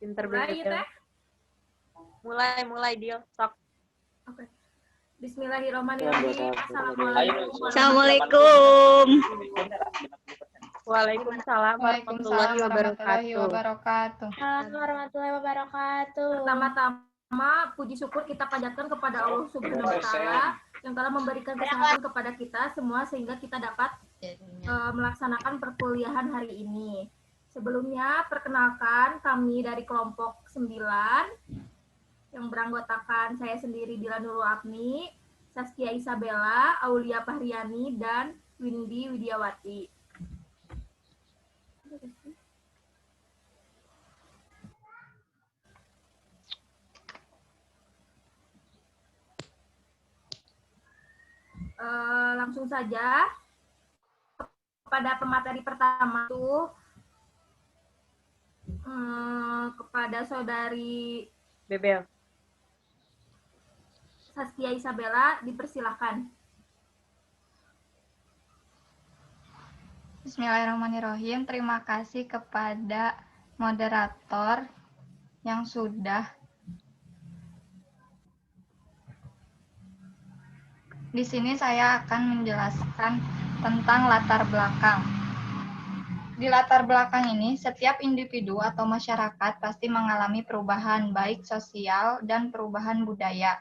Pinter Mulai banget. Teh. Mulai Dio. Sok. Oke. Bismillahirrahmanirrahim. Assalamualaikum. Waalaikumsalam warahmatullahi wabarakatuh. Warahmatullahi wabarakatuh. Pertama-tama puji syukur kita panjatkan kepada Allah Subhanahu wa taala yang telah memberikan kesehatan kepada kita semua sehingga kita dapat melaksanakan perkuliahan hari ini. Sebelumnya perkenalkan kami dari kelompok 9 yang beranggotakan saya sendiri Dila Nurul Apni, Saskia Isabella, Aulia Fahriani, dan Windy Widiawati. Langsung saja kepada pemateri pertama tuh kepada saudari Bebel. Saskia Isabella dipersilakan. Bismillahirrahmanirrahim. Terima kasih kepada moderator yang sudah di sini saya akan menjelaskan tentang latar belakang. Di latar belakang ini, setiap individu atau masyarakat pasti mengalami perubahan baik sosial dan perubahan budaya.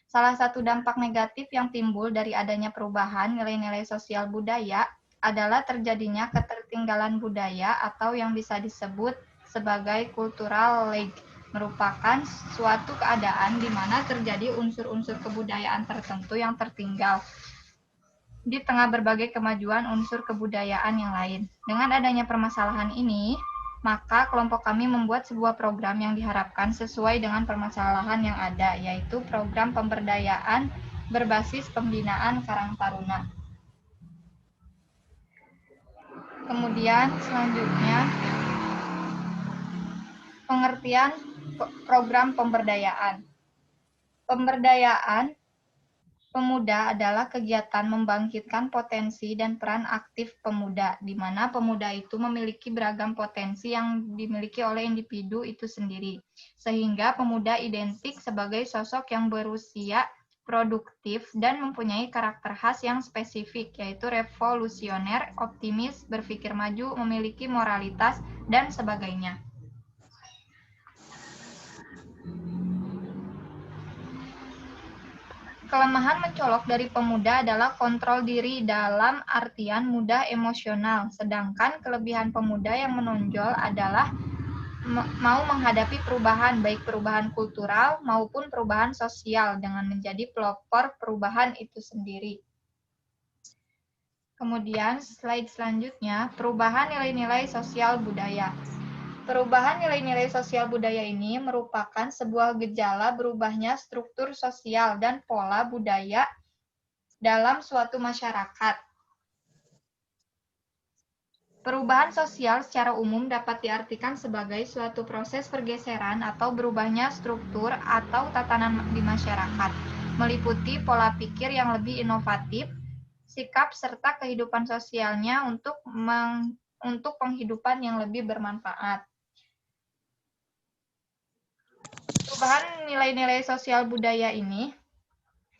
Salah satu dampak negatif yang timbul dari adanya perubahan nilai-nilai sosial budaya adalah terjadinya ketertinggalan budaya atau yang bisa disebut sebagai cultural lag, merupakan suatu keadaan di mana terjadi unsur-unsur kebudayaan tertentu yang tertinggal di tengah berbagai kemajuan unsur kebudayaan yang lain. Dengan adanya permasalahan ini, maka kelompok kami membuat sebuah program yang diharapkan sesuai dengan permasalahan yang ada, yaitu program pemberdayaan berbasis pembinaan Karang Taruna. Kemudian selanjutnya, pengertian program pemberdayaan. Pemberdayaan pemuda adalah kegiatan membangkitkan potensi dan peran aktif pemuda, di mana pemuda itu memiliki beragam potensi yang dimiliki oleh individu itu sendiri. Sehingga pemuda identik sebagai sosok yang berusia produktif dan mempunyai karakter khas yang spesifik, yaitu revolusioner, optimis, berpikir maju, memiliki moralitas, dan sebagainya. Kelemahan mencolok dari pemuda adalah kontrol diri dalam artian mudah emosional, sedangkan kelebihan pemuda yang menonjol adalah mau menghadapi perubahan, baik perubahan kultural maupun perubahan sosial dengan menjadi pelopor perubahan itu sendiri. Kemudian slide selanjutnya, perubahan nilai-nilai sosial budaya. Perubahan nilai-nilai sosial budaya ini merupakan sebuah gejala berubahnya struktur sosial dan pola budaya dalam suatu masyarakat. Perubahan sosial secara umum dapat diartikan sebagai suatu proses pergeseran atau berubahnya struktur atau tatanan di masyarakat, meliputi pola pikir yang lebih inovatif, sikap serta kehidupan sosialnya untuk penghidupan yang lebih bermanfaat. Perubahan nilai-nilai sosial budaya ini,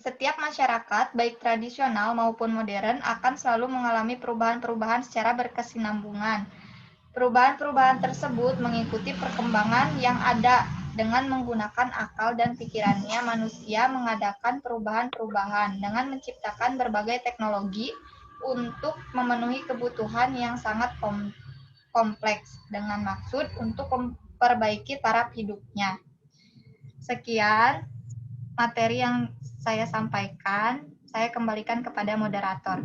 setiap masyarakat, baik tradisional maupun modern, akan selalu mengalami perubahan-perubahan secara berkesinambungan. Perubahan-perubahan tersebut mengikuti perkembangan yang ada. Dengan menggunakan akal dan pikirannya, manusia mengadakan perubahan-perubahan dengan menciptakan berbagai teknologi untuk memenuhi kebutuhan yang sangat kompleks dengan maksud untuk memperbaiki taraf hidupnya. Sekian materi yang saya sampaikan, saya kembalikan kepada moderator.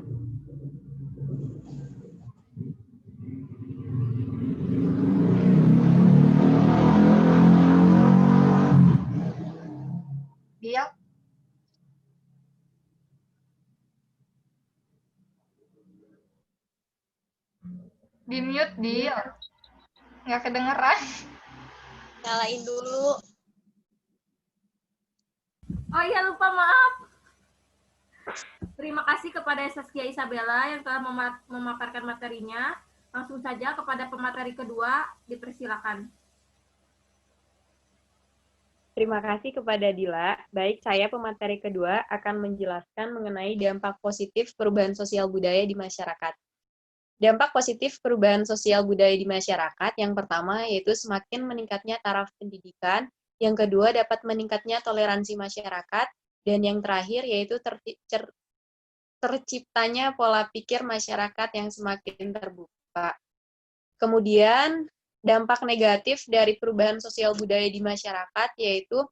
Dia di-mute dia. Nggak kedengeran. Nyalain dulu. Oh iya, lupa, maaf. Terima kasih kepada Saskia Isabella yang telah memaparkan materinya. Langsung saja kepada pemateri kedua, dipersilakan. Terima kasih kepada Dila. Baik, saya pemateri kedua akan menjelaskan mengenai dampak positif perubahan sosial budaya di masyarakat. Dampak positif perubahan sosial budaya di masyarakat yang pertama yaitu semakin meningkatnya taraf pendidikan, yang kedua dapat meningkatnya toleransi masyarakat, dan yang terakhir yaitu terciptanya pola pikir masyarakat yang semakin terbuka. Kemudian, dampak negatif dari perubahan sosial budaya di masyarakat yaitu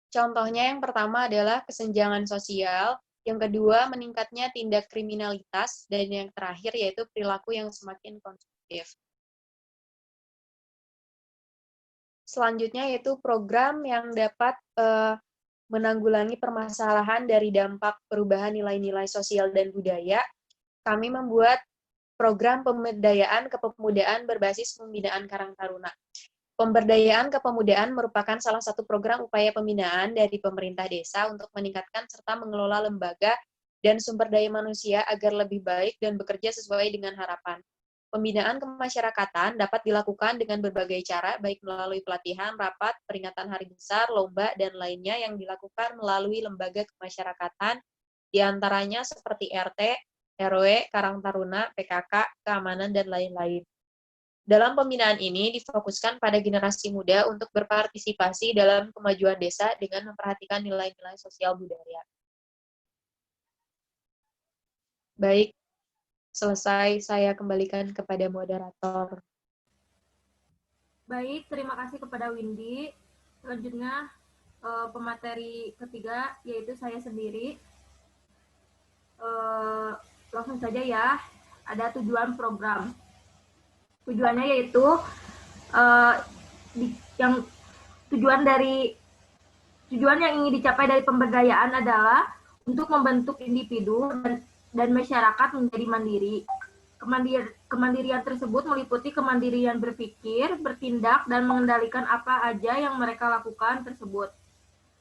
contohnya yang pertama adalah kesenjangan sosial, yang kedua meningkatnya tindak kriminalitas, dan yang terakhir yaitu perilaku yang semakin konsumtif. Selanjutnya yaitu program yang dapat menanggulangi permasalahan dari dampak perubahan nilai-nilai sosial dan budaya. Kami membuat program pemberdayaan kepemudaan berbasis pembinaan Karang Taruna. Pemberdayaan kepemudaan merupakan salah satu program upaya pembinaan dari pemerintah desa untuk meningkatkan serta mengelola lembaga dan sumber daya manusia agar lebih baik dan bekerja sesuai dengan harapan. Pembinaan kemasyarakatan dapat dilakukan dengan berbagai cara, baik melalui pelatihan, rapat, peringatan hari besar, lomba, dan lainnya yang dilakukan melalui lembaga kemasyarakatan, diantaranya seperti RT, RW, Karang Taruna, PKK, keamanan, dan lain-lain. Dalam pembinaan ini difokuskan pada generasi muda untuk berpartisipasi dalam kemajuan desa dengan memperhatikan nilai-nilai sosial budaya. Baik, selesai, saya kembalikan kepada moderator. Baik, terima kasih kepada Windy. Selanjutnya, pemateri ketiga, yaitu saya sendiri. Langsung saja ya, ada tujuan program. Tujuannya yaitu tujuan yang ingin dicapai dari pemberdayaan adalah untuk membentuk individu dan masyarakat menjadi mandiri. Kemandirian tersebut meliputi kemandirian berpikir, bertindak, dan mengendalikan apa aja yang mereka lakukan tersebut.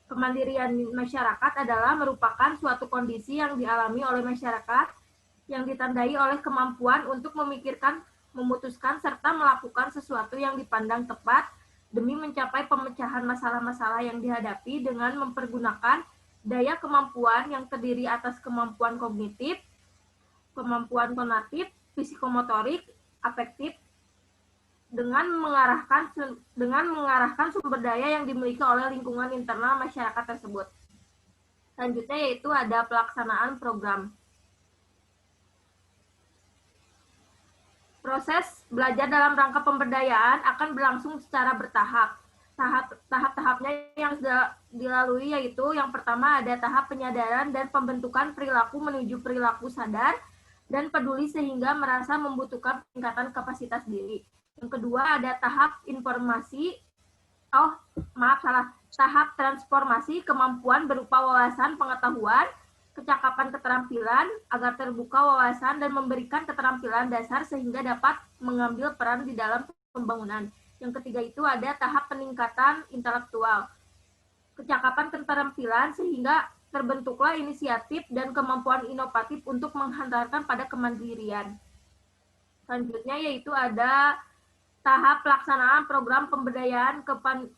Kemandirian masyarakat adalah merupakan suatu kondisi yang dialami oleh masyarakat yang ditandai oleh kemampuan untuk memikirkan, memutuskan, serta melakukan sesuatu yang dipandang tepat demi mencapai pemecahan masalah-masalah yang dihadapi dengan mempergunakan daya kemampuan yang terdiri atas kemampuan kognitif, kemampuan konatif, psikomotorik, afektif, dengan mengarahkan sumber daya yang dimiliki oleh lingkungan internal masyarakat tersebut. Selanjutnya yaitu ada pelaksanaan program. Proses belajar dalam rangka pemberdayaan akan berlangsung secara bertahap. Tahap-tahapnya yang sudah dilalui yaitu yang pertama ada tahap penyadaran dan pembentukan perilaku menuju perilaku sadar dan peduli sehingga merasa membutuhkan peningkatan kapasitas diri. Yang kedua ada tahap tahap transformasi kemampuan berupa wawasan pengetahuan, kecakapan keterampilan agar terbuka wawasan dan memberikan keterampilan dasar sehingga dapat mengambil peran di dalam pembangunan. Yang ketiga itu ada tahap peningkatan intelektual, kecakapan keterampilan sehingga terbentuklah inisiatif dan kemampuan inovatif untuk menghantarkan pada kemandirian. Selanjutnya yaitu ada tahap pelaksanaan program pemberdayaan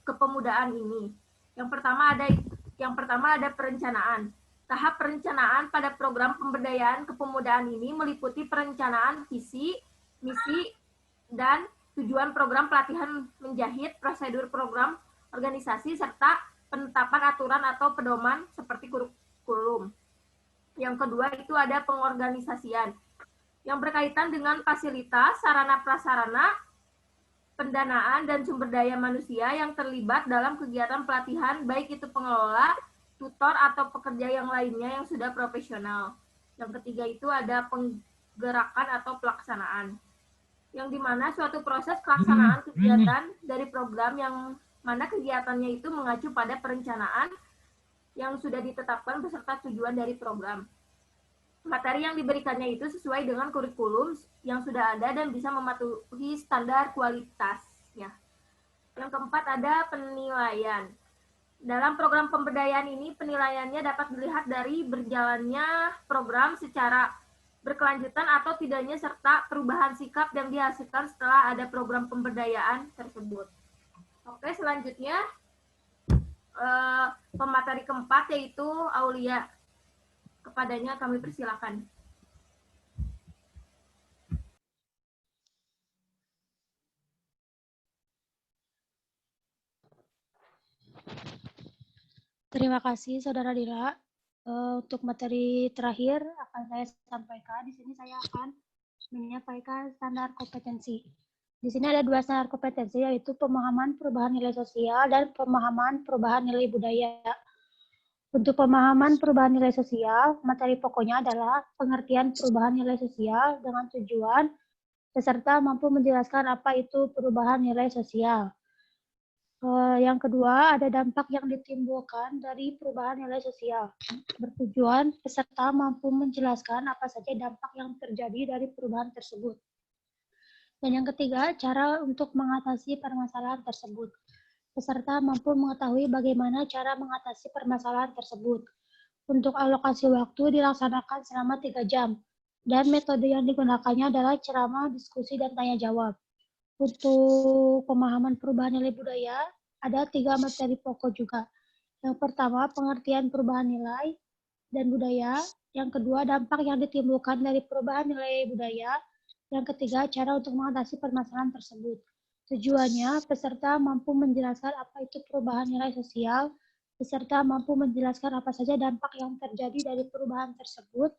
kepemudaan ini. Yang pertama ada perencanaan. Tahap perencanaan pada program pemberdayaan kepemudaan ini meliputi perencanaan visi, misi, dan tujuan program pelatihan menjahit, prosedur program organisasi, serta penetapan aturan atau pedoman seperti kurikulum. Yang kedua itu ada pengorganisasian, yang berkaitan dengan fasilitas, sarana prasarana, pendanaan, dan sumber daya manusia yang terlibat dalam kegiatan pelatihan, baik itu pengelola, tutor, atau pekerja yang lainnya yang sudah profesional. Yang ketiga itu ada penggerakan atau pelaksanaan, yang dimana suatu proses pelaksanaan kegiatan dari program yang mana kegiatannya itu mengacu pada perencanaan yang sudah ditetapkan beserta tujuan dari program. Materi yang diberikannya itu sesuai dengan kurikulum yang sudah ada dan bisa mematuhi standar kualitas. Ya. Yang keempat ada penilaian. Dalam program pemberdayaan ini, penilaiannya dapat dilihat dari berjalannya program secara berkelanjutan atau tidaknya, serta perubahan sikap yang dihasilkan setelah ada program pemberdayaan tersebut. Oke, selanjutnya pemateri keempat yaitu Aulia. Kepadanya kami persilakan. Terima kasih Saudara Dila. Untuk materi terakhir akan saya sampaikan. Di sini saya akan menyampaikan standar kompetensi. Di sini ada 2 standar kompetensi, yaitu pemahaman perubahan nilai sosial dan pemahaman perubahan nilai budaya. Untuk pemahaman perubahan nilai sosial, materi pokoknya adalah pengertian perubahan nilai sosial dengan tujuan peserta mampu menjelaskan apa itu perubahan nilai sosial. Yang kedua, ada dampak yang ditimbulkan dari perubahan nilai sosial. Bertujuan peserta mampu menjelaskan apa saja dampak yang terjadi dari perubahan tersebut. Dan yang ketiga, cara untuk mengatasi permasalahan tersebut. Peserta mampu mengetahui bagaimana cara mengatasi permasalahan tersebut. Untuk alokasi waktu dilaksanakan selama 3 jam. Dan metode yang digunakannya adalah ceramah, diskusi, dan tanya jawab. Untuk pemahaman perubahan nilai budaya, ada 3 materi pokok juga. Yang pertama, pengertian perubahan nilai dan budaya. Yang kedua, dampak yang ditimbulkan dari perubahan nilai budaya. Yang ketiga, cara untuk mengatasi permasalahan tersebut. Tujuannya, peserta mampu menjelaskan apa itu perubahan nilai sosial. Peserta mampu menjelaskan apa saja dampak yang terjadi dari perubahan tersebut.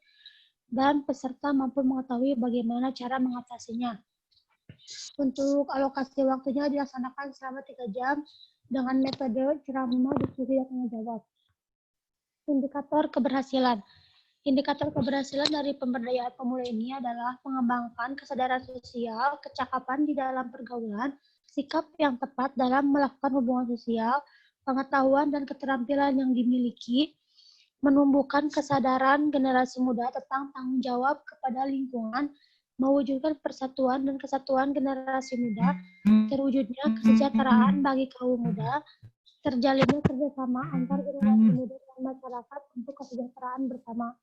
Dan peserta mampu mengetahui bagaimana cara mengatasinya. Untuk alokasi waktunya dilaksanakan selama 3 jam dengan metode ceramah, diskusi, dan tanya jawab. Indikator keberhasilan. Indikator keberhasilan dari pemberdayaan pemula ini adalah mengembangkan kesadaran sosial, kecakapan di dalam pergaulan, sikap yang tepat dalam melakukan hubungan sosial, pengetahuan dan keterampilan yang dimiliki, menumbuhkan kesadaran generasi muda tentang tanggung jawab kepada lingkungan, mewujudkan persatuan dan kesatuan generasi muda, terwujudnya kesejahteraan bagi kaum muda, terjalinnya kerjasama antar generasi muda dan masyarakat untuk kesejahteraan bersama.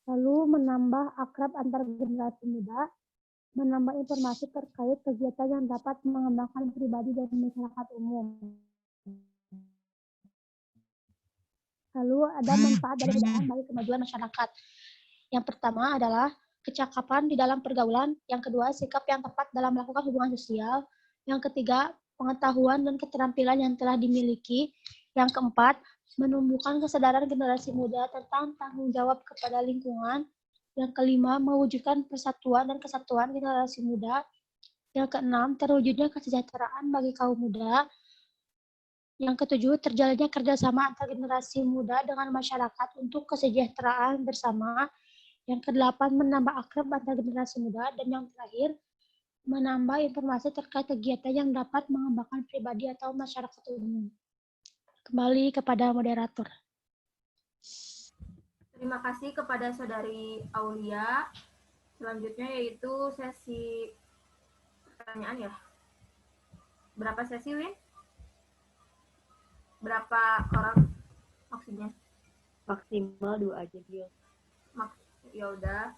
Lalu menambah akrab antar generasi muda, menambah informasi terkait kegiatan yang dapat mengembangkan pribadi dan masyarakat umum. Lalu ada manfaat dari kebudayaan bagi kemajuan masyarakat. Yang pertama adalah kecakapan di dalam pergaulan, yang kedua sikap yang tepat dalam melakukan hubungan sosial, yang ketiga pengetahuan dan keterampilan yang telah dimiliki, yang keempat menumbuhkan kesadaran generasi muda tentang tanggung jawab kepada lingkungan, yang kelima mewujudkan persatuan dan kesatuan generasi muda, yang keenam terwujudnya kesejahteraan bagi kaum muda, yang ketujuh terjalinnya kerjasama antar generasi muda dengan masyarakat untuk kesejahteraan bersama, yang kedelapan menambah akrab antar generasi muda, dan yang terakhir menambah informasi terkait kegiatan yang dapat mengembangkan pribadi atau masyarakat umum. Kembali kepada moderator. Terima kasih kepada Saudari Aulia. Selanjutnya yaitu sesi pertanyaan ya. Berapa sesi, Win? Berapa orang maksudnya? Maksimal 2 aja, Bil. Ya udah.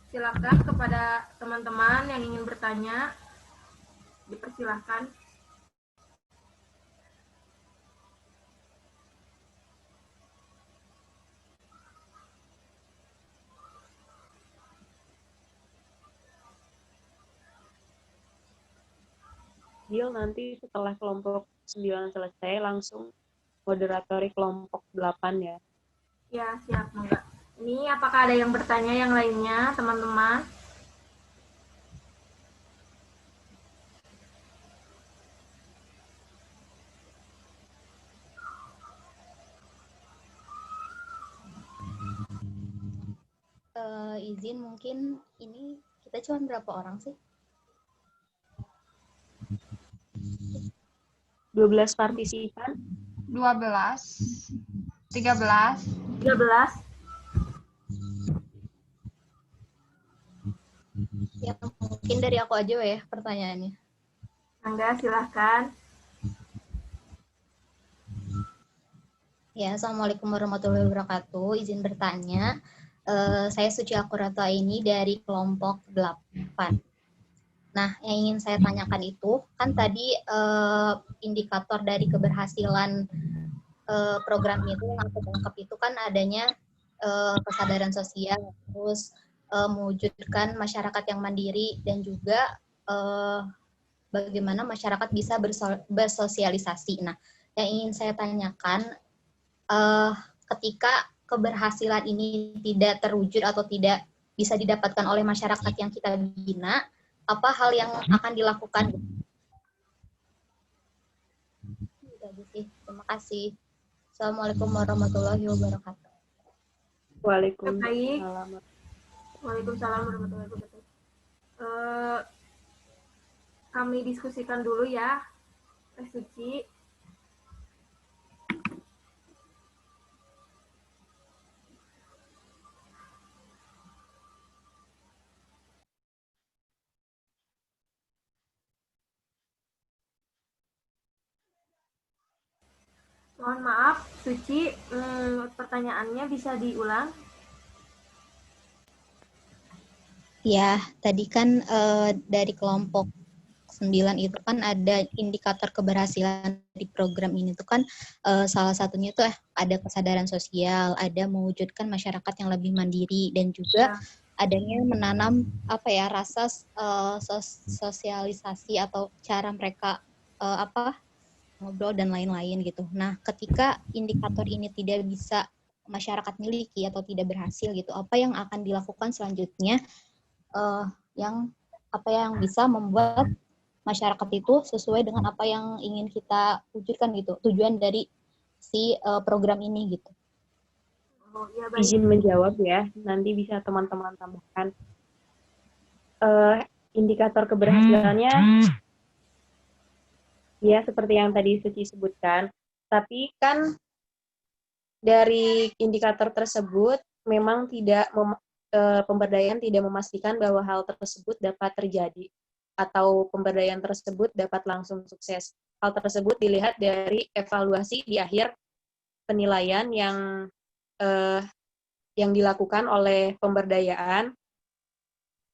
Silakan kepada teman-teman yang ingin bertanya, dipersilahkan. Bil, nanti setelah kelompok 9 selesai, langsung moderatori kelompok 8 ya. Ya, siap, enggak. Ini apakah ada yang bertanya yang lainnya, teman-teman? Izin mungkin ini kita cuma berapa orang sih? 12 partisipan. 12, 13. 13. Ya, mungkin dari aku aja ya pertanyaannya. Angga, silahkan. Ya, Assalamualaikum warahmatullahi wabarakatuh. Izin bertanya, saya Suci Akurata ini dari kelompok 8. Nah, yang ingin saya tanyakan itu, kan tadi indikator dari keberhasilan program itu yang aku tangkap itu kan adanya kesadaran sosial, terus mewujudkan masyarakat yang mandiri, dan juga bagaimana masyarakat bisa bersosialisasi. Nah, yang ingin saya tanyakan, ketika keberhasilan ini tidak terwujud atau tidak bisa didapatkan oleh masyarakat yang kita bina, apa hal yang akan dilakukan? Terima kasih. Assalamualaikum warahmatullahi wabarakatuh. Waalaikumsalam. Waalaikumsalam warahmatullahi wabarakatuh. Kami diskusikan dulu ya, Teh Suci. Mohon maaf, Suci, pertanyaannya bisa diulang? Ya, tadi kan dari kelompok 9 itu kan ada indikator keberhasilan di program ini tuh kan salah satunya tuh ada kesadaran sosial, ada mewujudkan masyarakat yang lebih mandiri, dan juga adanya menanam rasa sosialisasi atau cara mereka ngobrol dan lain-lain gitu. Nah, ketika indikator ini tidak bisa masyarakat miliki atau tidak berhasil gitu, apa yang akan dilakukan selanjutnya yang bisa membuat masyarakat itu sesuai dengan apa yang ingin kita wujudkan gitu, tujuan dari si program ini gitu. Oh, ya, Izin menjawab ya, nanti bisa teman-teman tambahkan. Indikator keberhasilannya ya seperti yang tadi Suci sebutkan, tapi kan dari indikator tersebut memang tidak pemberdayaan tidak memastikan bahwa hal tersebut dapat terjadi atau pemberdayaan tersebut dapat langsung sukses. Hal tersebut dilihat dari evaluasi di akhir penilaian yang dilakukan oleh pemberdayaan.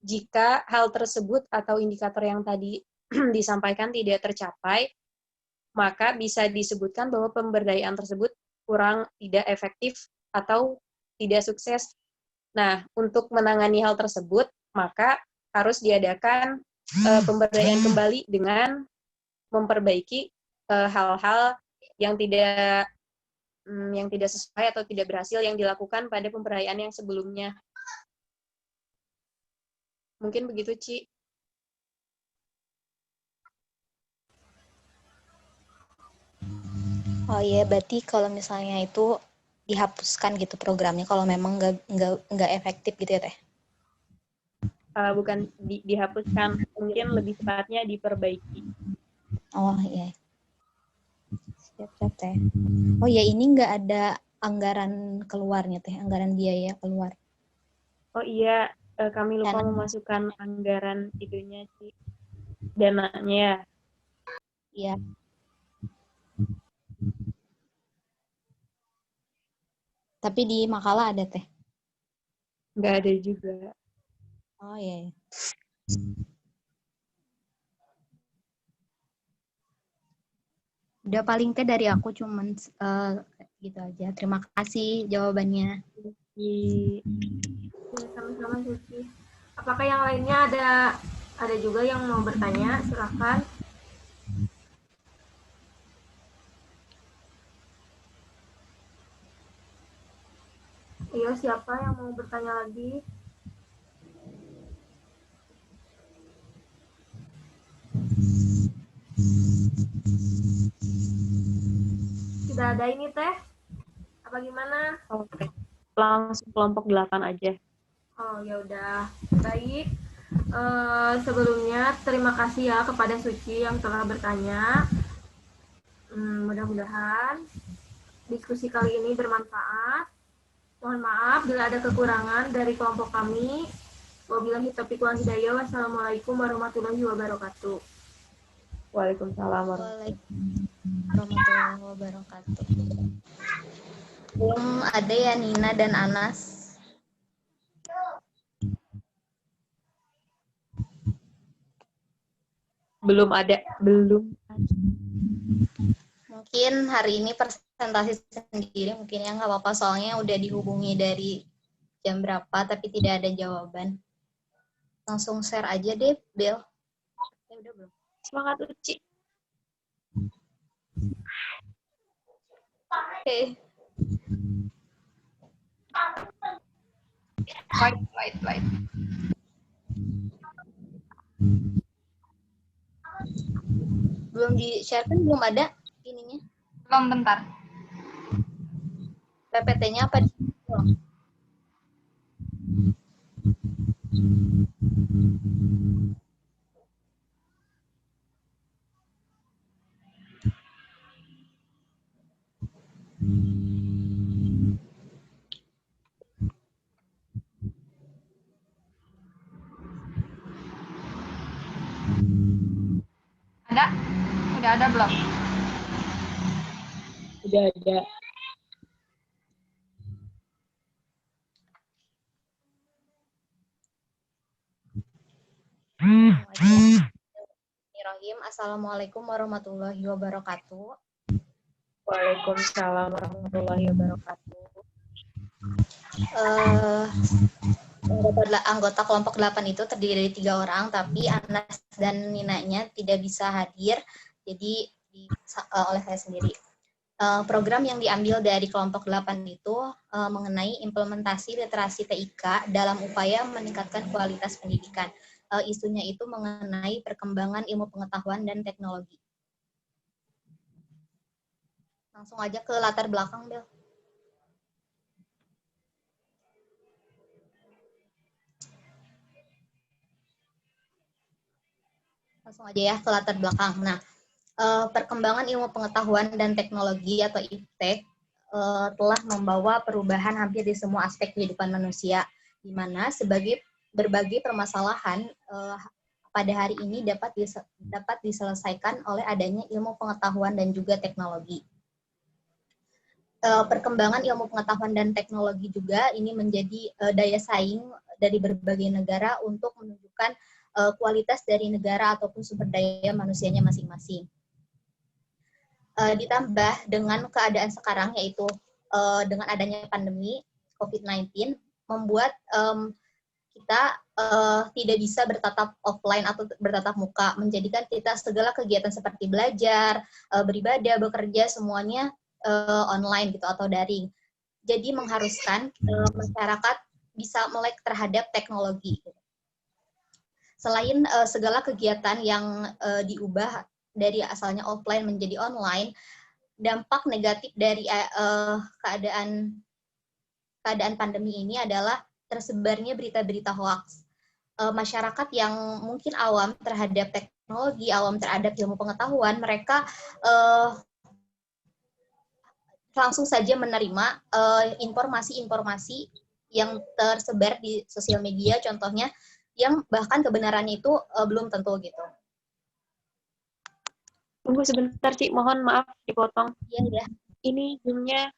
Jika hal tersebut atau indikator yang tadi disampaikan tidak tercapai, maka bisa disebutkan bahwa pemberdayaan tersebut kurang tidak efektif atau tidak sukses. Nah, untuk menangani hal tersebut, maka harus diadakan pemberdayaan kembali dengan memperbaiki hal-hal yang tidak sesuai atau tidak berhasil yang dilakukan pada pemberdayaan yang sebelumnya. Mungkin begitu, Ci. Oh iya, berarti kalau misalnya itu dihapuskan gitu programnya kalau memang nggak efektif gitu ya Teh? Bukan dihapuskan, mungkin lebih tepatnya diperbaiki. Oh iya. Siap Teh. Oh ya, ini nggak ada anggaran keluarnya Teh, anggaran biaya keluar. Oh iya, kami lupa memasukkan anggaran itunya sih, dananya. Iya. Tapi di makalah ada Teh? Nggak ada juga. Oh iya. Udah paling Teh dari aku cuman gitu aja. Terima kasih jawabannya. Ya, sama-sama Suci. Apakah yang lainnya ada juga yang mau bertanya? Silakan. Iya, siapa yang mau bertanya lagi? Sudah ada ini Teh? Apa gimana? Oke. Langsung kelompok 8 aja. Oh, ya udah. Baik. Sebelumnya terima kasih ya kepada Suci yang telah bertanya. Mudah-mudahan diskusi kali ini bermanfaat. Mohon maaf bila ada kekurangan dari kelompok kami. Wabillahi taufiq wal hidayah. Wassalamualaikum warahmatullahi wabarakatuh. Waalaikumsalam warahmatullahi wabarakatuh. Ada ya Nina dan Anas. Belum ada. Mungkin mungkin hari ini presentasi sendiri mungkin ya, nggak apa-apa soalnya udah dihubungi dari jam berapa tapi tidak ada jawaban. Langsung share aja deh, Bel. Ya udah belum? Semangat Uci. Oke. Light. Belum di-share kan, belum ada ininya. Belum, bentar. PPT-nya apa? Ada? Udah ada belum? Udah ada. Bismillahirrahmanirrahim. Assalamualaikum warahmatullahi wabarakatuh. Waalaikumsalam warahmatullahi wabarakatuh. Anggota kelompok 8 itu terdiri dari 3 orang, tapi Anas dan Ninanya tidak bisa hadir, jadi oleh saya sendiri. Program yang diambil dari kelompok 8 itu mengenai implementasi literasi TIK dalam upaya meningkatkan kualitas pendidikan. Isunya itu mengenai perkembangan ilmu pengetahuan dan teknologi. Langsung aja ke latar belakang, Bel. Langsung aja ya ke latar belakang. Nah, perkembangan ilmu pengetahuan dan teknologi atau iptek telah membawa perubahan hampir di semua aspek kehidupan manusia, di mana berbagai permasalahan pada hari ini dapat diselesaikan oleh adanya ilmu pengetahuan dan juga teknologi. Perkembangan ilmu pengetahuan dan teknologi juga ini menjadi daya saing dari berbagai negara untuk menunjukkan kualitas dari negara ataupun sumber daya manusianya masing-masing. Ditambah dengan keadaan sekarang, yaitu dengan adanya pandemi COVID-19, membuat kita tidak bisa bertatap offline atau bertatap muka, menjadikan kita segala kegiatan seperti belajar, beribadah, bekerja, semuanya online gitu atau daring. Jadi mengharuskan masyarakat bisa melek terhadap teknologi. Selain segala kegiatan yang diubah dari asalnya offline menjadi online, dampak negatif dari keadaan pandemi ini adalah tersebarnya berita-berita hoax. Masyarakat yang mungkin awam terhadap teknologi, awam terhadap ilmu pengetahuan, mereka langsung saja menerima informasi-informasi yang tersebar di sosial media, contohnya, yang bahkan kebenarannya itu belum tentu gitu. Tunggu sebentar, Cik. Mohon maaf dipotong. Iya, ya. Ini Zoom-nya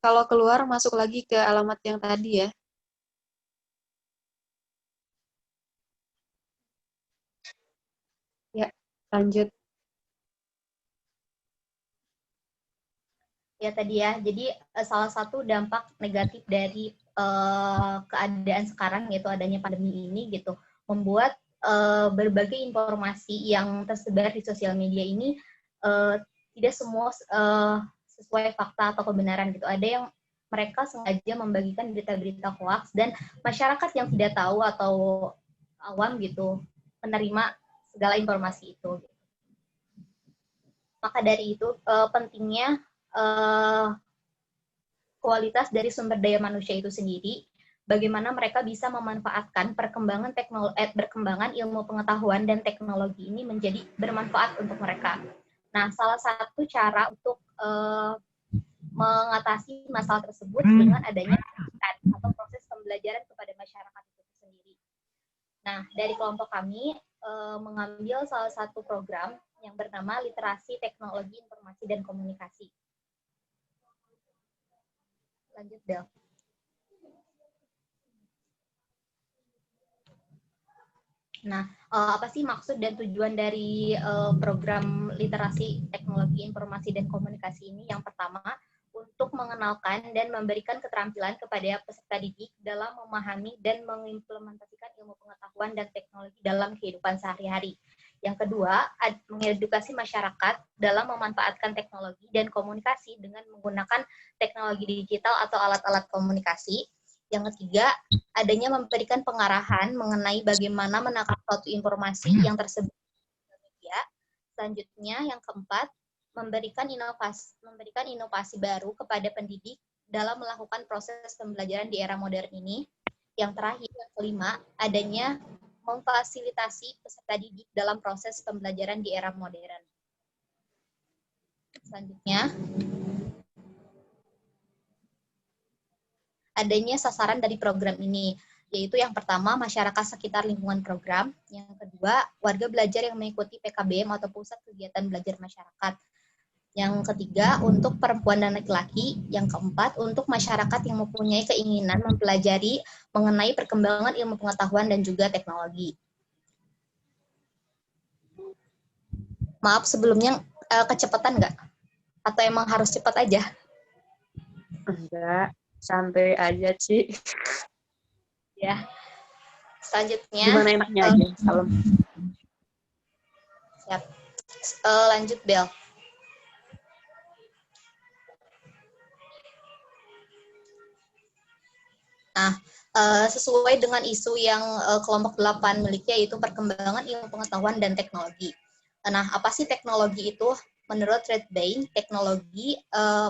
kalau keluar masuk lagi ke alamat yang tadi ya. Ya, lanjut. Ya tadi ya, jadi salah satu dampak negatif dari keadaan sekarang yaitu adanya pandemi ini gitu, membuat berbagai informasi yang tersebar di sosial media ini tidak semua sesuai fakta atau kebenaran gitu. Ada yang mereka sengaja membagikan berita-berita hoax dan masyarakat yang tidak tahu atau awam gitu menerima segala informasi itu. Maka dari itu pentingnya kualitas dari sumber daya manusia itu sendiri, bagaimana mereka bisa memanfaatkan perkembangan ilmu pengetahuan dan teknologi ini menjadi bermanfaat untuk mereka. Nah, salah satu cara untuk mengatasi masalah tersebut dengan adanya atau proses pembelajaran kepada masyarakat itu sendiri. Nah, dari kelompok kami mengambil salah satu program yang bernama Literasi Teknologi Informasi dan Komunikasi. Lanjut, Del. Nah, apa sih maksud dan tujuan dari program literasi teknologi informasi dan komunikasi ini? Yang pertama, untuk mengenalkan dan memberikan keterampilan kepada peserta didik dalam memahami dan mengimplementasikan ilmu pengetahuan dan teknologi dalam kehidupan sehari-hari. Yang kedua, mengedukasi masyarakat dalam memanfaatkan teknologi dan komunikasi dengan menggunakan teknologi digital atau alat-alat komunikasi. Yang ketiga, adanya memberikan pengarahan mengenai bagaimana menangkap suatu informasi yang tersebar di media. Selanjutnya, yang keempat, memberikan inovasi baru kepada pendidik dalam melakukan proses pembelajaran di era modern ini. Yang terakhir, yang kelima, adanya memfasilitasi peserta didik dalam proses pembelajaran di era modern. Selanjutnya, adanya sasaran dari program ini, yaitu yang pertama, masyarakat sekitar lingkungan program. Yang kedua, warga belajar yang mengikuti PKBM atau Pusat Kegiatan Belajar Masyarakat. Yang ketiga, untuk perempuan dan laki-laki. Yang keempat, untuk masyarakat yang mempunyai keinginan mempelajari mengenai perkembangan ilmu pengetahuan dan juga teknologi. Maaf sebelumnya, kecepatan nggak? Atau emang harus cepat aja? Enggak, santai aja, Ci. Ya. Selanjutnya. Gimana enaknya aja, Salam. Siap. Lanjut, Bel. Nah, sesuai dengan isu yang kelompok 8 miliki, yaitu perkembangan ilmu pengetahuan dan teknologi. Nah, apa sih teknologi itu? Menurut Red Bain, teknologi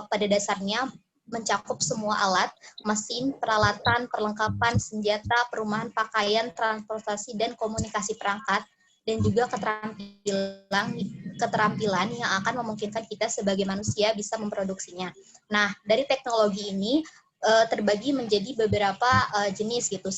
pada dasarnya mencakup semua alat, mesin, peralatan, perlengkapan, senjata, perumahan pakaian, transportasi, dan komunikasi perangkat, dan juga keterampilan yang akan memungkinkan kita sebagai manusia bisa memproduksinya. Nah, dari teknologi ini terbagi menjadi beberapa jenis gitu.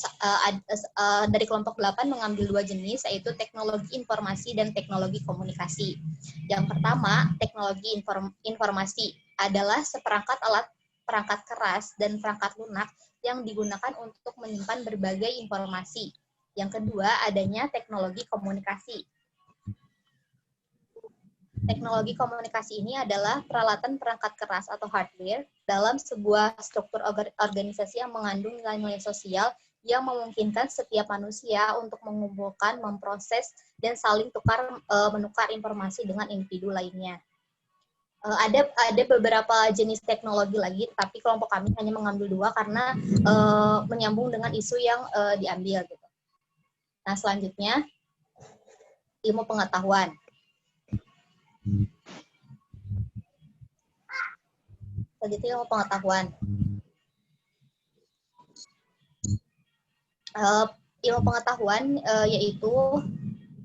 Dari kelompok 8 mengambil 2 jenis, yaitu teknologi informasi dan teknologi komunikasi. Yang pertama, teknologi informasi adalah seperangkat alat perangkat keras dan perangkat lunak yang digunakan untuk menyimpan berbagai informasi. Yang kedua, adanya teknologi komunikasi. Teknologi komunikasi ini adalah peralatan perangkat keras atau hardware dalam sebuah struktur organisasi yang mengandung nilai-nilai sosial yang memungkinkan setiap manusia untuk mengumpulkan, memproses, dan saling menukar informasi dengan individu lainnya. Ada beberapa jenis teknologi lagi, tapi kelompok kami hanya mengambil 2 karena menyambung dengan isu yang diambil. Gitu. Nah, selanjutnya, ilmu pengetahuan. Selanjutnya ilmu pengetahuan. Ilmu pengetahuan yaitu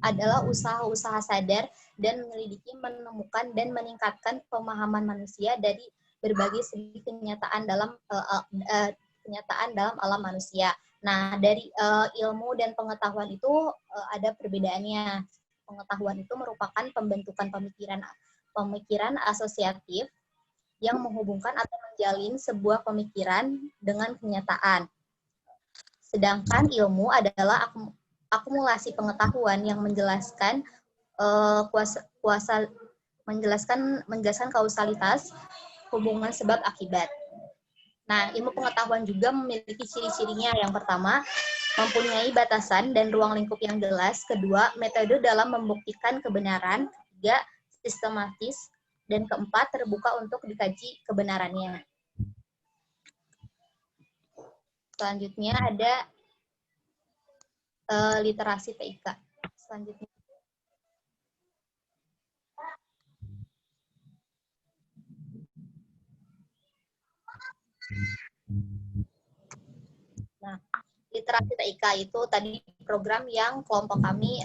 adalah usaha-usaha sadar dan menyelidiki, menemukan, dan meningkatkan pemahaman manusia dari berbagai segi kenyataan dalam alam manusia. Nah, dari ilmu dan pengetahuan itu ada perbedaannya. Pengetahuan itu merupakan pembentukan pemikiran asosiatif yang menghubungkan atau menjalin sebuah pemikiran dengan kenyataan. Sedangkan ilmu adalah akumulasi pengetahuan yang menjelaskan menjelaskan kausalitas hubungan sebab akibat. Nah, ilmu pengetahuan juga memiliki ciri-cirinya. Yang pertama, mempunyai batasan dan ruang lingkup yang jelas. Kedua, metode dalam membuktikan kebenaran. Ketiga, sistematis. Dan keempat, terbuka untuk dikaji kebenarannya. Selanjutnya ada literasi TIK. Selanjutnya. Nah, literasi TIK itu tadi program yang kelompok kami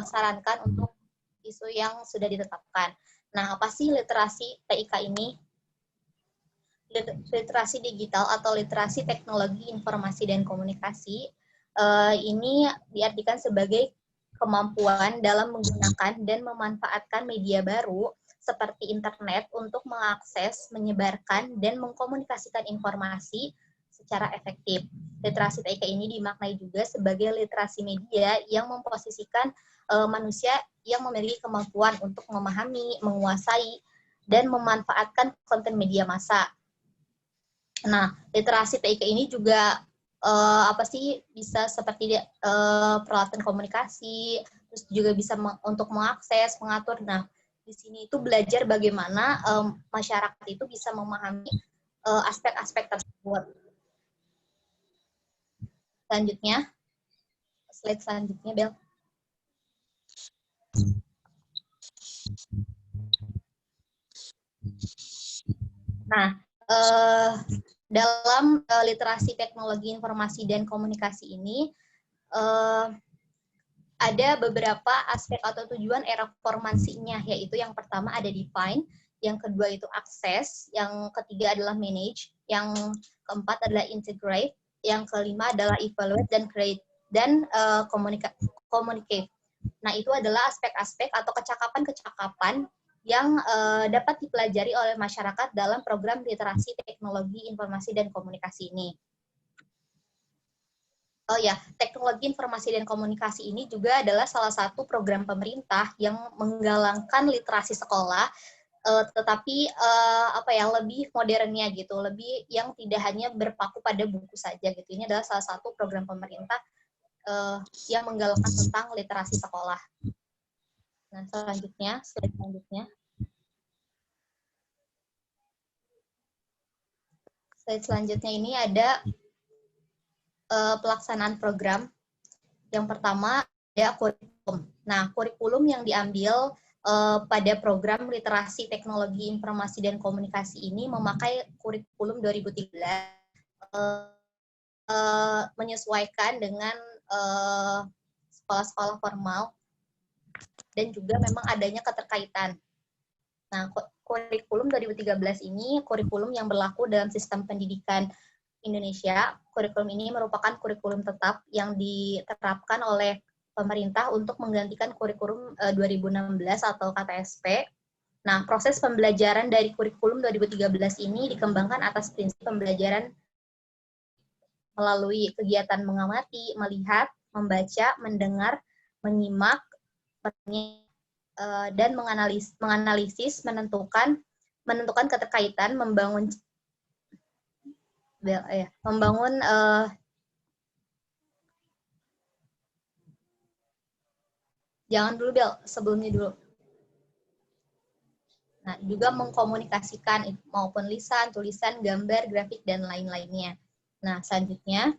sarankan untuk isu yang sudah ditetapkan. Nah, apa sih literasi TIK ini? Literasi digital atau literasi teknologi informasi dan komunikasi ini diartikan sebagai kemampuan dalam menggunakan dan memanfaatkan media baru seperti internet untuk mengakses, menyebarkan, dan mengkomunikasikan informasi secara efektif. Literasi TIK ini dimaknai juga sebagai literasi media yang memposisikan manusia yang memiliki kemampuan untuk memahami, menguasai, dan memanfaatkan konten media massa. Nah, literasi TIK ini juga bisa seperti peralatan komunikasi, terus juga bisa untuk mengakses, mengatur. Nah, di sini itu belajar bagaimana masyarakat itu bisa memahami aspek-aspek tersebut. Selanjutnya, slide selanjutnya, Bel. Nah, dalam literasi teknologi informasi dan komunikasi ini, ada beberapa aspek atau tujuan era performansinya, yaitu yang pertama ada define, yang kedua itu akses, yang ketiga adalah manage, yang keempat adalah integrate, yang kelima adalah evaluate dan create, dan communicate. Nah, itu adalah aspek-aspek atau kecakapan-kecakapan yang dapat dipelajari oleh masyarakat dalam program literasi teknologi informasi dan komunikasi ini. Oh ya, teknologi informasi dan komunikasi ini juga adalah salah satu program pemerintah yang menggalakkan literasi sekolah, tetapi lebih modernnya gitu, lebih yang tidak hanya berpaku pada buku saja gitu. Ini adalah salah satu program pemerintah yang menggalakkan tentang literasi sekolah. Nah, selanjutnya, slide selanjutnya. Slide selanjutnya ini ada pelaksanaan program. Yang pertama ada kurikulum. Nah, kurikulum yang diambil pada program literasi teknologi informasi dan komunikasi ini memakai kurikulum 2013 menyesuaikan dengan sekolah-sekolah formal dan juga memang adanya keterkaitan. Nah, kurikulum 2013 ini kurikulum yang berlaku dalam sistem pendidikan Indonesia. Kurikulum ini merupakan kurikulum tetap yang diterapkan oleh pemerintah untuk menggantikan kurikulum 2016 atau KTSP. Nah, proses pembelajaran dari kurikulum 2013 ini dikembangkan atas prinsip pembelajaran melalui kegiatan mengamati, melihat, membaca, mendengar, menyimak, dan menganalisis, menentukan keterkaitan, membangun jangan dulu Bel, sebelumnya dulu. Nah, juga mengkomunikasikan maupun lisan, tulisan, gambar, grafik, dan lain-lainnya. Nah, selanjutnya.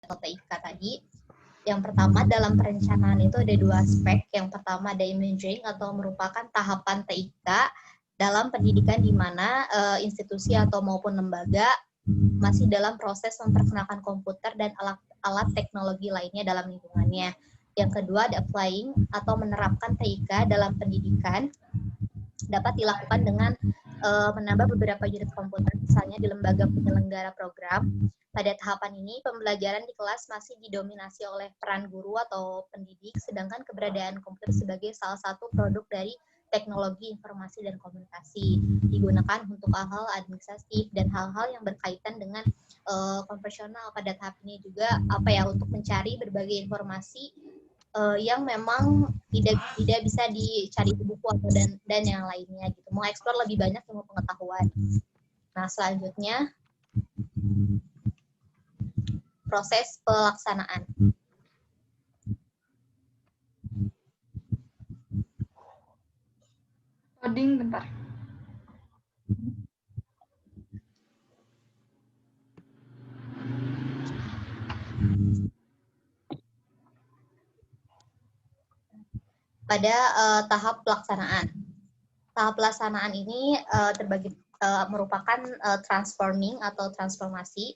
Atau TIK tadi. Yang pertama dalam perencanaan itu ada dua aspek. Yang pertama ada imaging atau merupakan tahapan TIK dalam pendidikan di mana institusi atau maupun lembaga masih dalam proses memperkenalkan komputer dan alat teknologi lainnya dalam lingkungannya. Yang kedua ada applying atau menerapkan TIK dalam pendidikan dapat dilakukan dengan menambah beberapa unit komputer, misalnya di lembaga penyelenggara program. Pada tahapan ini, pembelajaran di kelas masih didominasi oleh peran guru atau pendidik, sedangkan keberadaan komputer sebagai salah satu produk dari teknologi informasi dan komunikasi digunakan untuk hal-hal administratif dan hal-hal yang berkaitan dengan konvensional. Pada tahap ini juga untuk mencari berbagai informasi yang memang tidak bisa dicari di buku atau dan yang lainnya gitu, mengeksplor lebih banyak ilmu pengetahuan. Nah, selanjutnya proses pelaksanaan. Loading bentar. Pada tahap pelaksanaan. Tahap pelaksanaan ini terbagi merupakan transforming atau transformasi.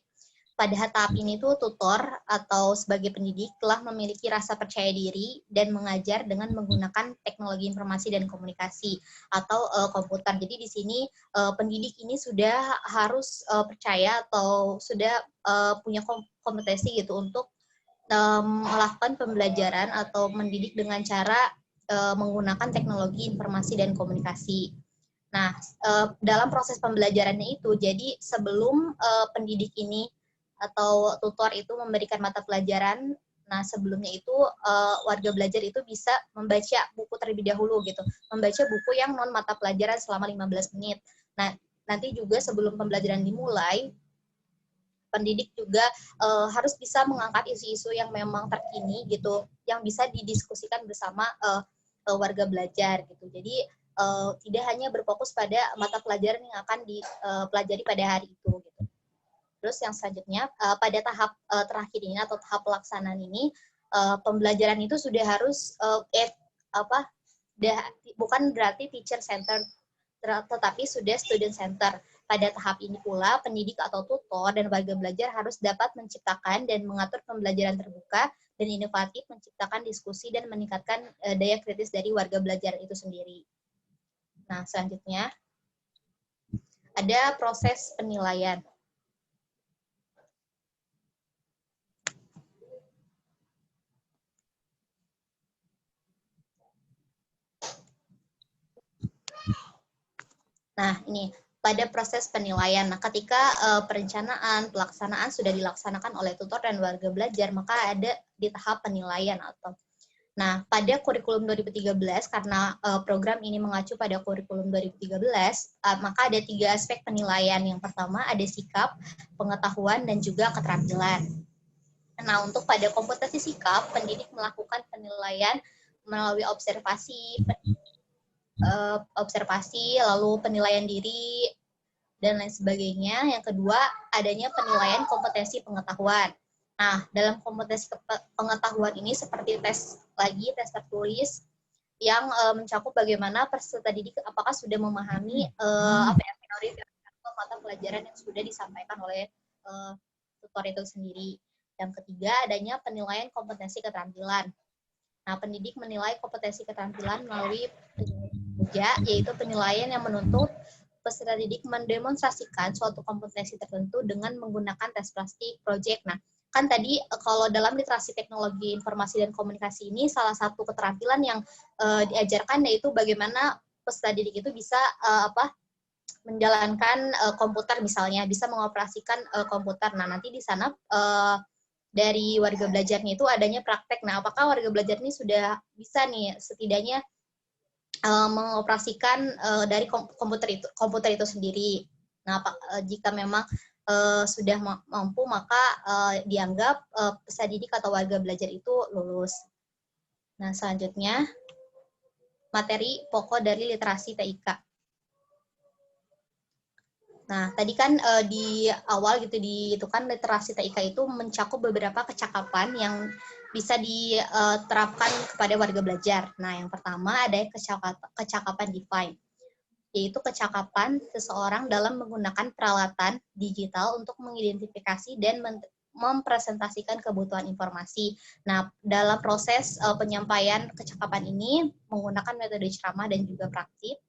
pada tahap ini tuh tutor atau sebagai pendidik telah memiliki rasa percaya diri dan mengajar dengan menggunakan teknologi informasi dan komunikasi atau komputer. Jadi di sini pendidik ini sudah harus percaya atau sudah punya kompetensi gitu untuk melakukan pembelajaran atau mendidik dengan cara menggunakan teknologi informasi dan komunikasi. Nah, dalam proses pembelajarannya itu, jadi sebelum pendidik ini atau tutor itu memberikan mata pelajaran, nah sebelumnya itu warga belajar itu bisa membaca buku terlebih dahulu gitu, membaca buku yang non mata pelajaran selama 15 menit. Nah, nanti juga sebelum pembelajaran dimulai, pendidik juga harus bisa mengangkat isu-isu yang memang terkini gitu, yang bisa didiskusikan bersama warga belajar gitu. Jadi tidak hanya berfokus pada mata pelajaran yang akan dipelajari pada hari itu gitu. Terus yang selanjutnya pada tahap terakhir ini atau tahap pelaksanaan ini pembelajaran itu sudah harus bukan berarti teacher center, tetapi sudah student center. Pada tahap ini pula pendidik atau tutor dan warga belajar harus dapat menciptakan dan mengatur pembelajaran terbuka dan inovatif, menciptakan diskusi dan meningkatkan daya kritis dari warga belajar itu sendiri. Nah, selanjutnya ada proses penilaian. Nah, ini pada proses penilaian. Nah, ketika perencanaan, pelaksanaan sudah dilaksanakan oleh tutor dan warga belajar, maka ada di tahap penilaian atau nah, pada kurikulum 2013, karena program ini mengacu pada kurikulum 2013, maka ada 3 aspek penilaian. Yang pertama ada sikap, pengetahuan, dan juga keterampilan. Nah, untuk pada kompetensi sikap, pendidik melakukan penilaian melalui observasi, lalu penilaian diri, dan lain sebagainya. Yang kedua, adanya penilaian kompetensi pengetahuan. Nah, dalam kompetensi pengetahuan ini seperti tes tertulis yang mencakup bagaimana peserta didik apakah sudah memahami teori atau mata pelajaran yang sudah disampaikan oleh tutor itu sendiri. Yang ketiga, adanya penilaian kompetensi keterampilan. Nah, pendidik menilai kompetensi keterampilan melalui yaitu penilaian yang menuntut peserta didik mendemonstrasikan suatu kompetensi tertentu dengan menggunakan tes plastik, proyek. Nah, kan tadi kalau dalam literasi teknologi informasi dan komunikasi ini salah satu keterampilan yang diajarkan yaitu bagaimana peserta didik itu bisa menjalankan komputer misalnya, bisa mengoperasikan komputer. Nah, nanti di sana dari warga belajarnya itu adanya praktek. Nah, apakah warga belajar ini sudah bisa nih setidaknya mengoperasikan dari komputer itu sendiri. Nah, jika memang sudah mampu, maka dianggap peserta didik atau warga belajar itu lulus. Nah, selanjutnya materi pokok dari literasi TIK. Nah, tadi kan di awal gitu itu kan literasi TIK itu mencakup beberapa kecakapan yang bisa diterapkan kepada warga belajar. Nah, yang pertama ada kecakapan define, yaitu kecakapan seseorang dalam menggunakan peralatan digital untuk mengidentifikasi dan mempresentasikan kebutuhan informasi. Nah, dalam proses penyampaian kecakapan ini menggunakan metode ceramah dan juga praktik.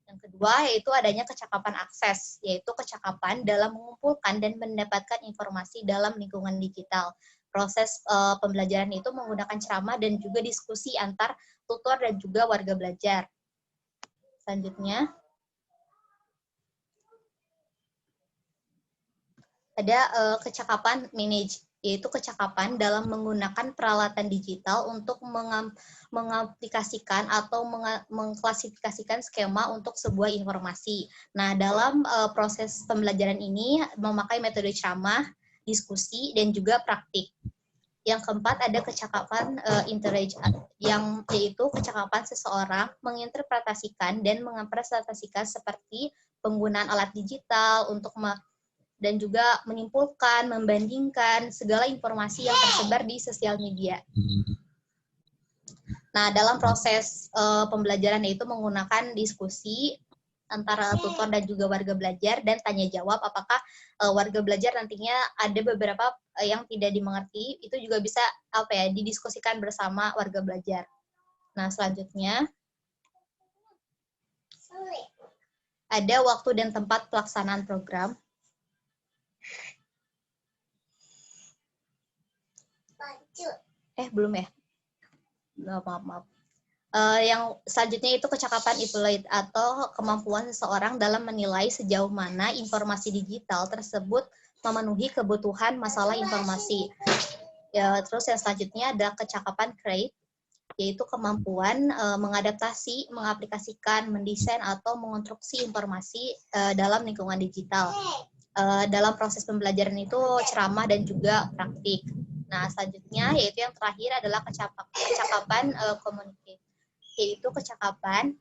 Yang kedua yaitu adanya kecakapan akses, yaitu kecakapan dalam mengumpulkan dan mendapatkan informasi dalam lingkungan digital. Proses pembelajaran itu menggunakan ceramah dan juga diskusi antar tutor dan juga warga belajar. Selanjutnya ada kecakapan manage, yaitu kecakapan dalam menggunakan peralatan digital untuk mengaplikasikan atau mengklasifikasikan skema untuk sebuah informasi. Nah, dalam proses pembelajaran ini memakai metode ceramah, diskusi, dan juga praktik. Yang keempat ada kecakapan yang yaitu kecakapan seseorang menginterpretasikan dan mempresentasikan seperti penggunaan alat digital untuk dan juga menyimpulkan, membandingkan segala informasi yang tersebar di sosial media. Nah, dalam proses pembelajaran itu menggunakan diskusi. antara tutor dan juga warga belajar, dan tanya jawab apakah warga belajar nantinya ada beberapa yang tidak dimengerti, itu juga bisa didiskusikan bersama warga belajar. Nah, selanjutnya ada waktu dan tempat pelaksanaan program. Belum ya? Maaf. Yang selanjutnya itu kecakapan evaluate atau kemampuan seseorang dalam menilai sejauh mana informasi digital tersebut memenuhi kebutuhan masalah informasi. Ya, terus yang selanjutnya ada kecakapan create, yaitu kemampuan mengadaptasi, mengaplikasikan, mendesain atau mengonstruksi informasi dalam lingkungan digital. Dalam proses pembelajaran itu ceramah dan juga praktik. Nah, selanjutnya yaitu yang terakhir adalah kecakapan communicate, yaitu kecakapan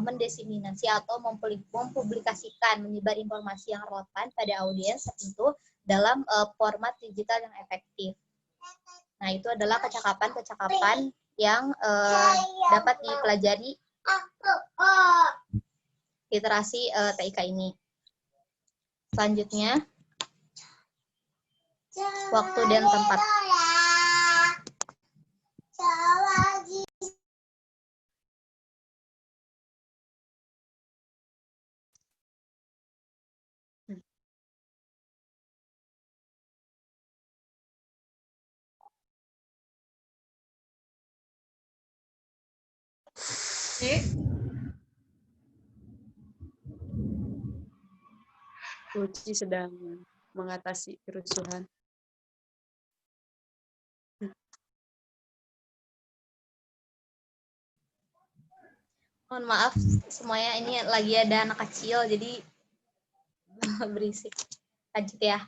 mendiseminasi atau mempublikasikan, menyebar informasi yang relevan pada audiens tertentu dalam format digital yang efektif. Nah, itu adalah kecakapan-kecakapan yang dapat dipelajari literasi TIK ini. Selanjutnya, waktu dan tempat. Uci sedang mengatasi kerusuhan. Mohon maaf semuanya, ini lagi ada anak kecil jadi berisik. Lanjut ya.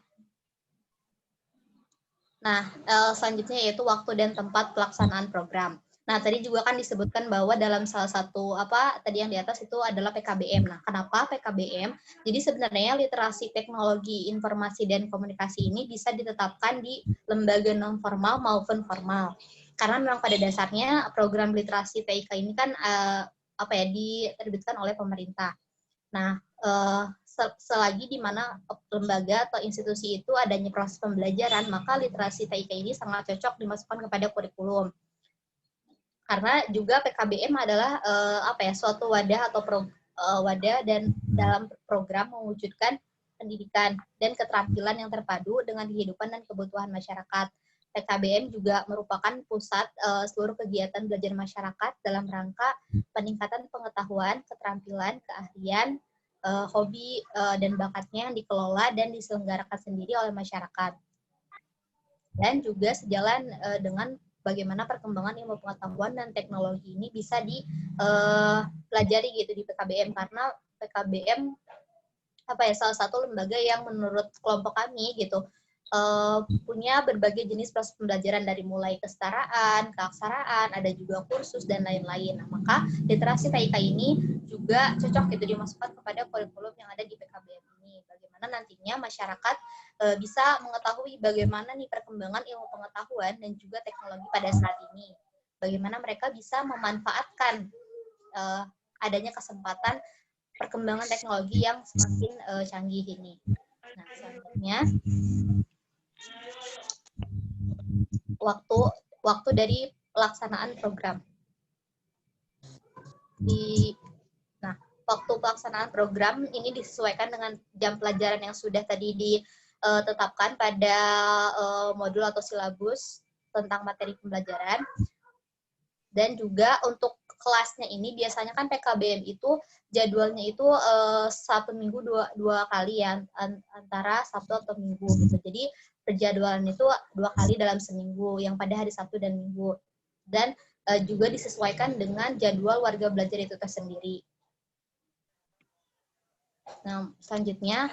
Nah, selanjutnya yaitu waktu dan tempat pelaksanaan program. Nah, tadi juga kan disebutkan bahwa dalam salah satu tadi yang di atas itu adalah PKBM. Nah, kenapa PKBM? Jadi sebenarnya literasi teknologi informasi dan komunikasi ini bisa ditetapkan di lembaga non formal maupun formal. Karena memang pada dasarnya program literasi TIK ini kan diterbitkan oleh pemerintah. Nah, selagi di mana lembaga atau institusi itu adanya proses pembelajaran, maka literasi TIK ini sangat cocok dimasukkan kepada kurikulum. Karena juga PKBM adalah suatu wadah atau wadah dan dalam program mewujudkan pendidikan dan keterampilan yang terpadu dengan kehidupan dan kebutuhan masyarakat. PKBM juga merupakan pusat seluruh kegiatan belajar masyarakat dalam rangka peningkatan pengetahuan, keterampilan, keahlian, hobi dan bakatnya yang dikelola dan diselenggarakan sendiri oleh masyarakat. Dan juga sejalan dengan bagaimana perkembangan ilmu pengetahuan dan teknologi ini bisa dipelajari gitu di PKBM, karena PKBM salah satu lembaga yang menurut kelompok kami gitu punya berbagai jenis proses pembelajaran dari mulai kesetaraan, keaksaraan, ada juga kursus dan lain-lain. Nah, maka literasi TIK ini juga cocok gitu dimasukkan kepada kurikulum yang ada di PKBM ini. Bagaimana nantinya masyarakat bisa mengetahui bagaimana nih perkembangan ilmu pengetahuan dan juga teknologi pada saat ini. Bagaimana mereka bisa memanfaatkan adanya kesempatan perkembangan teknologi yang semakin canggih ini. Nah, selanjutnya waktu dari pelaksanaan program. Waktu pelaksanaan program ini disesuaikan dengan jam pelajaran yang sudah tadi ditetapkan pada modul atau silabus tentang materi pembelajaran. Dan juga untuk kelasnya ini biasanya kan PKBM itu jadwalnya itu satu minggu dua kali ya, antara Sabtu atau Minggu gitu. Jadi perjadwalan itu 2 kali dalam seminggu, yang pada hari Sabtu dan Minggu. Dan juga disesuaikan dengan jadwal warga belajar itu tersendiri. Nah, selanjutnya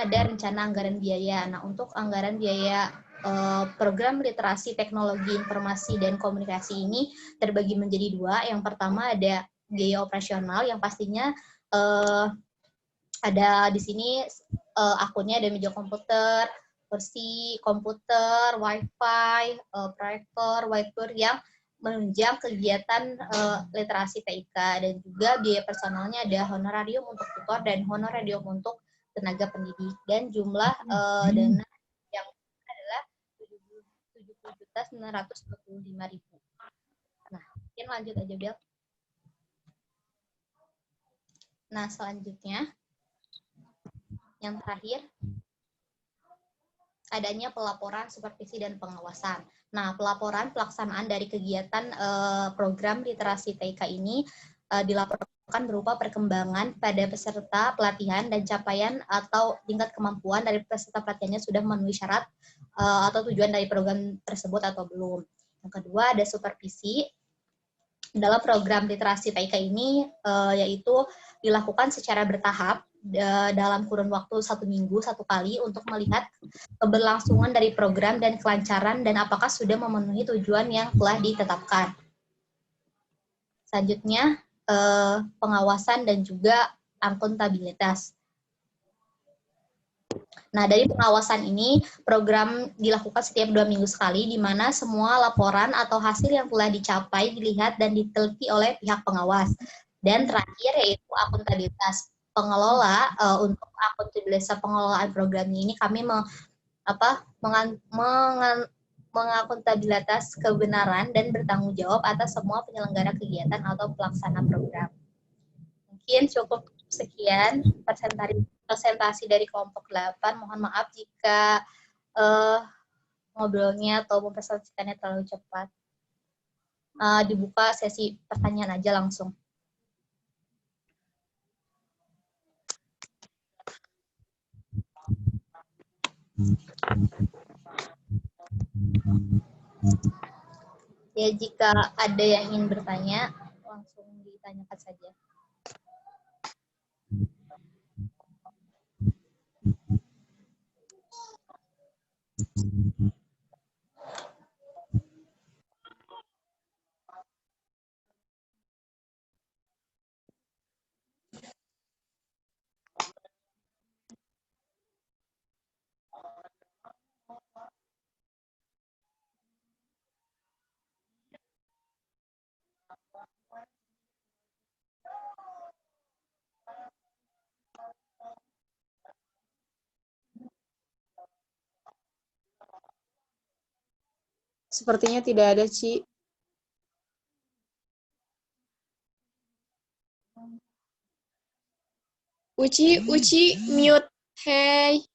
ada rencana anggaran biaya. Nah, untuk anggaran biaya program literasi teknologi informasi dan komunikasi ini terbagi menjadi 2. Yang pertama ada biaya operasional yang pastinya ada di sini akunnya, ada meja komputer, kursi komputer, wifi, proyektor, whiteboard yang menunjang kegiatan literasi TIK, dan juga biaya personalnya ada honorarium untuk tutor dan honorarium untuk tenaga pendidik, dan jumlah dana yang adalah 70.925.000. Nah, mungkin lanjut aja, Bel. Nah, selanjutnya yang terakhir adanya pelaporan, supervisi, dan pengawasan. Nah, pelaporan pelaksanaan dari kegiatan program literasi TIK ini dilaporkan berupa perkembangan pada peserta pelatihan dan capaian atau tingkat kemampuan dari peserta pelatihannya sudah memenuhi syarat atau tujuan dari program tersebut atau belum. Yang kedua, ada supervisi. Dalam program literasi TIK ini yaitu dilakukan secara bertahap dalam kurun waktu 1 minggu 1 kali untuk melihat keberlangsungan dari program dan kelancaran dan apakah sudah memenuhi tujuan yang telah ditetapkan. Selanjutnya, pengawasan dan juga akuntabilitas. Nah, dari pengawasan ini, program dilakukan setiap 2 minggu sekali, di mana semua laporan atau hasil yang telah dicapai dilihat dan diteliti oleh pihak pengawas. Dan terakhir, yaitu akuntabilitas. Pengelola, untuk akuntabilitas pengelolaan program ini, kami mengakuntabilitas kebenaran dan bertanggung jawab atas semua penyelenggara kegiatan atau pelaksana program. Mungkin cukup sekian presentasi dari kelompok 8. Mohon maaf jika ngobrolnya atau mempresentasikannya terlalu cepat. Dibuka sesi pertanyaan aja langsung. Ya, jika ada yang ingin bertanya, langsung ditanyakan saja. Sepertinya tidak ada, Ci. Uci, mute. Hey.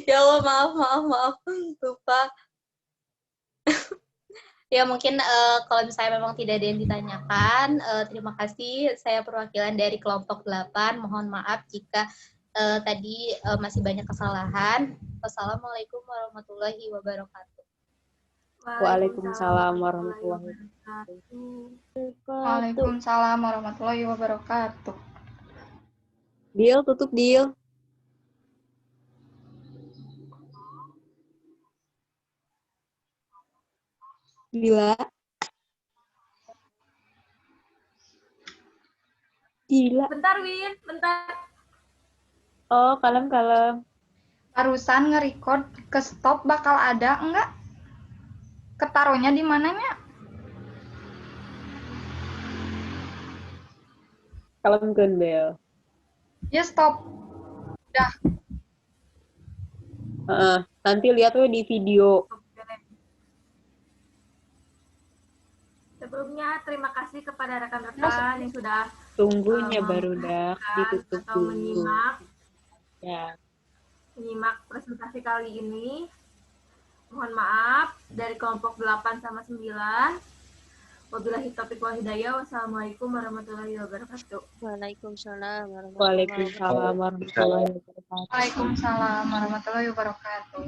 Ya Allah, maaf. Lupa. Ya, mungkin kalau misalnya memang tidak ada yang ditanyakan, terima kasih. Saya perwakilan dari kelompok 8. Mohon maaf jika tadi masih banyak kesalahan. Wassalamualaikum warahmatullahi wabarakatuh. Waalaikumsalam warahmatullahi wabarakatuh. Waalaikumsalam warahmatullahi wabarakatuh. Deal, tutup deal. Gila. Bentar, Win. Bentar. Oh, kalem. Barusan nge-record ke stop bakal ada enggak? Ketaruhnya di mananya? Kalemkeun, Bel. Ya stop. Udah. Nanti lihat tuh di video. Sebelumnya, terima kasih kepada rekan-rekan yang sudah Tunggunya baru dah ditutup atau dulu. menyimak presentasi kali ini. Mohon maaf dari kelompok 8 sama 9. Wabillahi taufiq wal hidayah. Wassalamualaikum warahmatullahi wabarakatuh. Waalaikumsalam Waalaikumsalam warahmatullahi wabarakatuh. Waalaikumsalam warahmatullahi wabarakatuh.